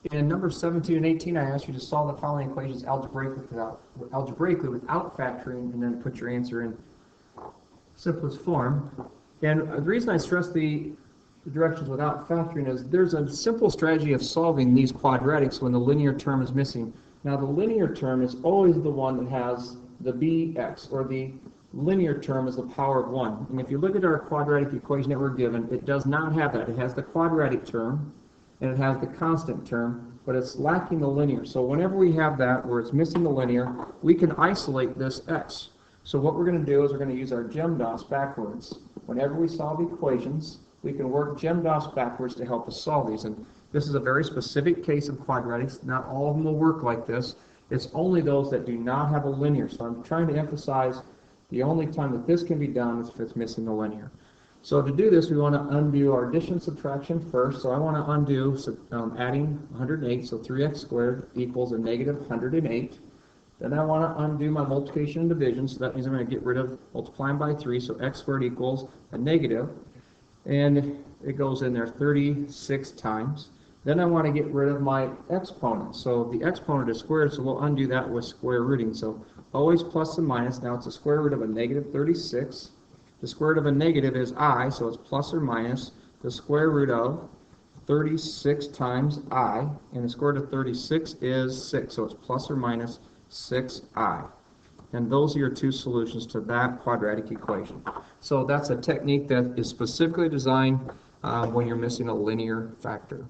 In number 17 and 18, I asked you to solve the following equations algebraically without factoring, and then put your answer in simplest form. And the reason I stress the directions without factoring is there's a simple strategy of solving these quadratics when the linear term is missing. Now, the linear term is always the one that has the bx, or the linear term is the power of 1. And if you look at our quadratic equation that we're given, it does not have that. It has the quadratic term, and it has the constant term, but it's lacking the linear. So whenever we have that, where it's missing the linear, we can isolate this x. So what we're going to do is we're going to use our GEMDAS backwards. Whenever we solve equations, we can work GEMDAS backwards to help us solve these. And this is a very specific case of quadratics. Not all of them will work like this. It's only those that do not have a linear. So I'm trying to emphasize the only time that this can be done is if it's missing the linear. So to do this, we want to undo our addition and subtraction first. So I want to undo adding 108, so 3x squared equals a negative 108. Then I want to undo my multiplication and division, so that means I'm going to get rid of multiplying by 3, so x squared equals a negative. And it goes in there 36 times. Then I want to get rid of my exponent. So the exponent is squared, so we'll undo that with square rooting. So always plus and minus. Now it's a square root of a negative 36. The square root of a negative is I, so it's plus or minus the square root of 36 times I, and the square root of 36 is 6, so it's plus or minus 6I. And those are your two solutions to that quadratic equation. So that's a technique that is specifically designed when you're missing a linear factor.